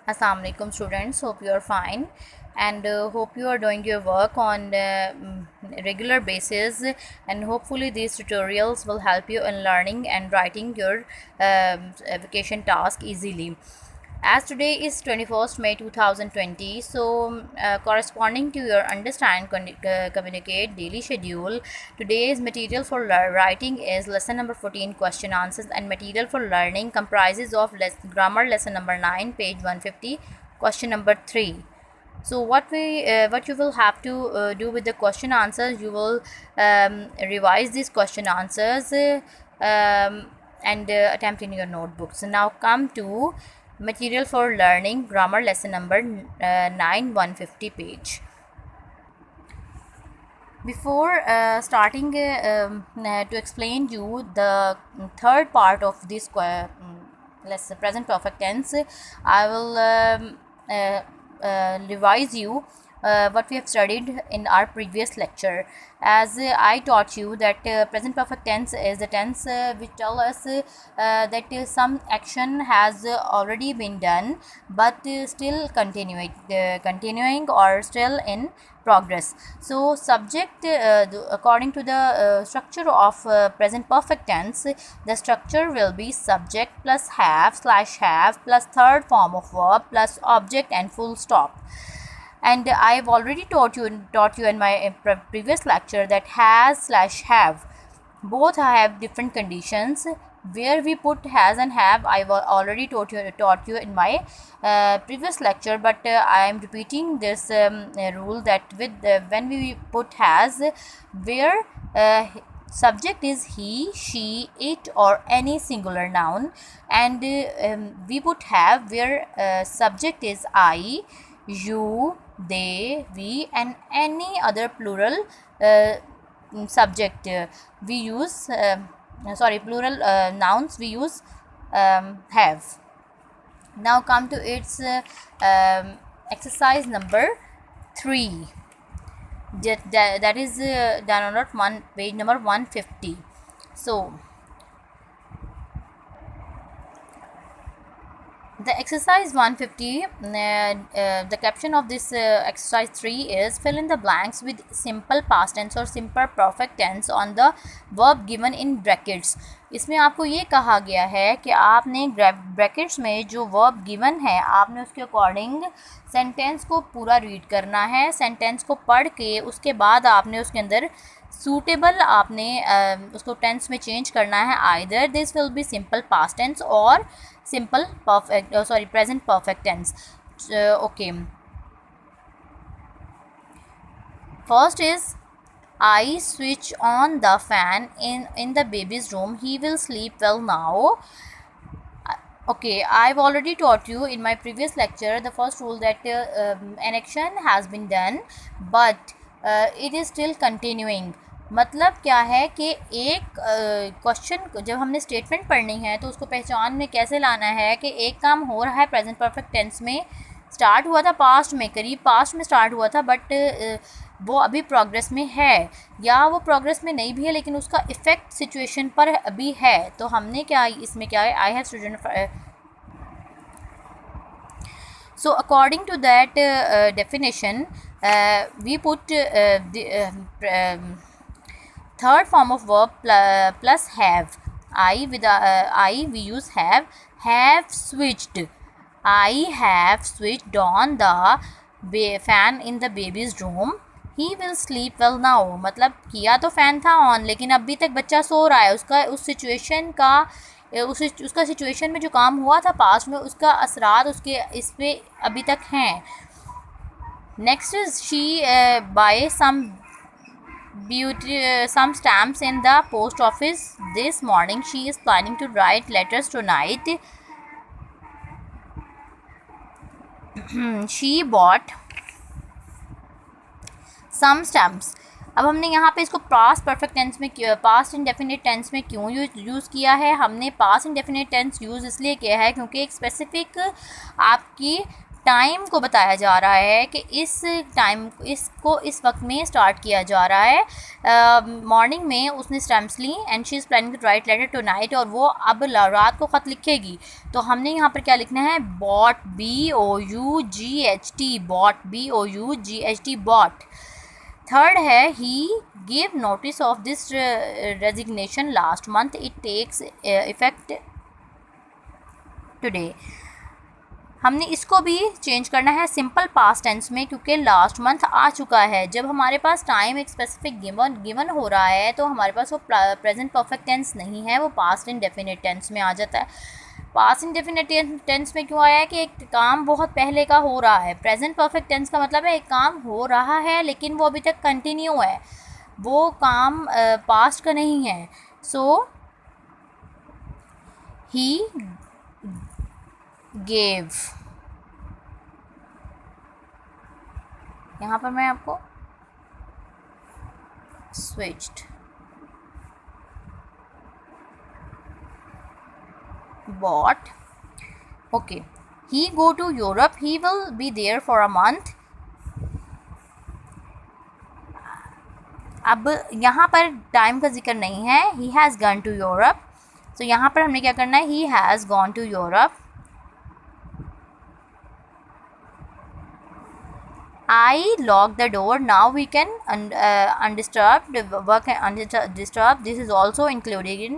Assalamu alaikum students, hope you are fine and hope you are doing your work on regular basis, and hopefully these tutorials will help you in learning and writing your vacation task easily. As today is 21st May 2020, so corresponding to your understand, communicate daily schedule, today's material for writing is lesson number 14 question answers, and material for learning comprises of grammar lesson number 9 page 150 question number 3. So what you will have to do with the question answers, you will revise these question answers and attempt in your notebooks. So now come to material for learning grammar lesson number 9 150 page. Before starting to explain you the third part of this lesson, present perfect tense, I will revise you what we have studied in our previous lecture. As I taught you that present perfect tense is the tense which tell us that some action has already been done but still continuing or still in progress. So subject, according to the structure of present perfect tense, the structure will be subject plus have / have plus third form of verb plus object and full stop. And I've already taught you in my previous lecture that has / have both have different conditions. Where we put has and have, I've already taught you in my previous lecture, but I am repeating this rule that with when we put has, where subject is he, she, it or any singular noun, and we put have where subject is I, you, they, we and any other plural subject we use plural nouns we use have. Now come to its exercise number 3, that is download one page number 150. So the exercise 150, the caption of this exercise 3 is fill in the blanks with simple past tense or simple perfect tense on the verb given in brackets. इसमें आपको ये कहा गया है कि आपने brackets में जो वर्ब गिवन है आपने उसके अकॉर्डिंग सेंटेंस को पूरा रीड करना है. सेंटेंस को पढ़ के उसके बाद आपने उसके अंदर सूटेबल आपने उसको टेंस में चेंज करना है. Either this will be simple past tense और simple perfect present perfect tense. Okay, first is I switch on the fan in the baby's room. He will sleep well now. Okay, I've already taught you in my previous lecture the first rule that an action has been done but it is still continuing. मतलब क्या है कि एक question जब हमने statement पढ़नी है तो उसको पहचान में कैसे लाना है कि एक काम हो रहा है प्रेजेंट परफेक्ट टेंस में, स्टार्ट हुआ था पास्ट में, करीब पास्ट में स्टार्ट हुआ था बट वो अभी प्रोग्रेस में है, या वो प्रोग्रेस में नहीं भी है लेकिन उसका इफ़ेक्ट सिचुएशन पर अभी है. तो हमने क्या इसमें क्या है, I have student. So according to that definition, we put the third form of verb plus have. I with I we use have. Have switched. I have switched on the fan in the baby's room. He will sleep well now. मतलब किया तो fan था on लेकिन अभी तक बच्चा सो रहा है. उसका उस सिचुएशन का उसका सिचुएशन में जो काम हुआ था पास्ट में उसका असरात उसके इस पे अभी तक हैं. Next is she buy some stamps in the post office this morning. She is planning to write letters tonight. She bought some stamps. अब हमने यहाँ पे इसको पास्ट परफेक्ट टेंस में पास्ट इंडेफिनिट टेंस में क्यों यूज़ किया है. हमने पास्ट इंडेफिनिट टेंस यूज़ इसलिए किया है क्योंकि एक स्पेसिफिक आपकी टाइम को बताया जा रहा है कि इस टाइम इसको इस वक्त में स्टार्ट किया जा रहा है। मॉर्निंग में उसने स्टैम्प्स ली and she is planning to write letter tonight, और वो अब रात को ख़त लिखेगी। तो हमने यहाँ पर क्या लिखना है, bought, BOUGHT, bought, BOUGHT, bought. Third है he give notice of this resignation last month, it takes effect today. हमने इसको भी चेंज करना है सिंपल पास्ट टेंस में, क्योंकि लास्ट मंथ आ चुका है। जब हमारे पास टाइम एक स्पेसिफिक गिवन हो रहा है तो हमारे पास वो प्रेजेंट परफेक्ट टेंस नहीं है, वो पास्ट इंडेफिनिट टेंस में आ जाता है। पास्ट इंडेफिनिट टेंस में क्यों आया है कि एक काम बहुत पहले का हो रहा है। प्रेजेंट परफेक्ट टेंस का मतलब है एक काम हो रहा है लेकिन वो अभी तक कंटिन्यू है, वो काम पास्ट का नहीं है। सो ही गेव, यहाँ पर मैं आपको switched, bought, okay, he go to Europe, he will be there for a month। अब यहाँ पर टाइम का जिक्र नहीं है, he has gone to Europe, तो यहाँ पर हमने क्या करना है, he has gone to Europe। I lock the door, now we can undisturbed work undisturbed, this is also included in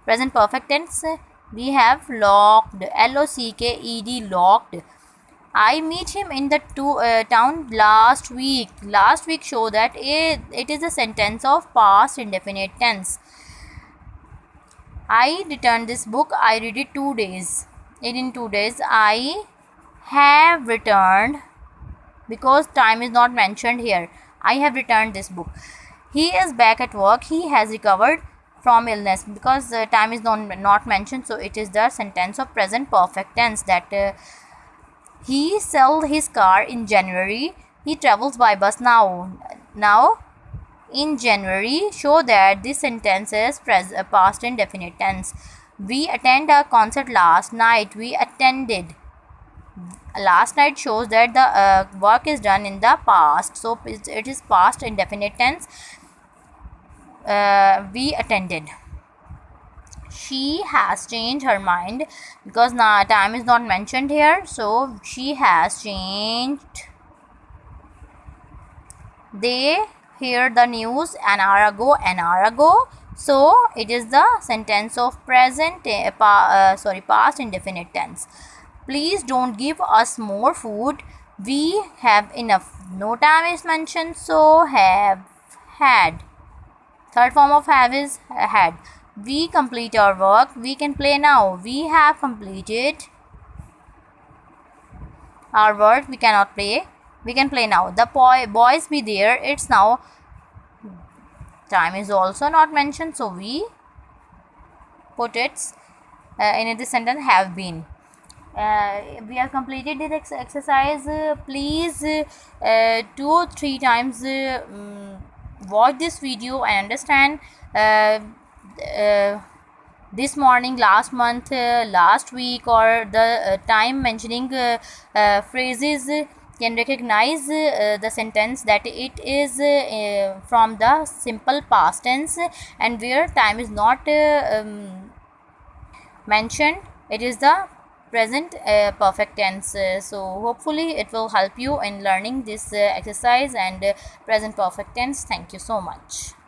present perfect tense। We have locked, LOCKED, locked। I meet him in the town last week, last week show that it is a sentence of past indefinite tense। I returned this book, I read it 2 days, in 2 days। I have returned, because time is not mentioned here, I have returned this book। He is back at work, he has recovered from illness, because time is not mentioned, so it is the sentence of present perfect tense that he sold his car in January, he travels by bus now। Now in January show that this sentence is past indefinite tense। We attend a concert last night, we attended, last night shows that the work is done in the past, so it is past indefinite tense। We attended। She has changed her mind, because now time is not mentioned here, so she has changed। They hear the news an hour ago, so it is the sentence of past indefinite tense। Please don't give us more food, we have enough, no time is mentioned, so have had, third form of have is had। We complete our work, we can play now, we have completed our work, we cannot play, we can play now। The boys be there, it's now, time is also not mentioned, so we put it in this sentence have been। We have completed this exercise, please 2 or 3 times watch this video and understand this morning, last month, last week, or the time mentioning phrases can recognize the sentence that it is from the simple past tense, and where time is not mentioned, it is the present perfect tense। So hopefully it will help you in learning this exercise and present perfect tense। Thank you so much।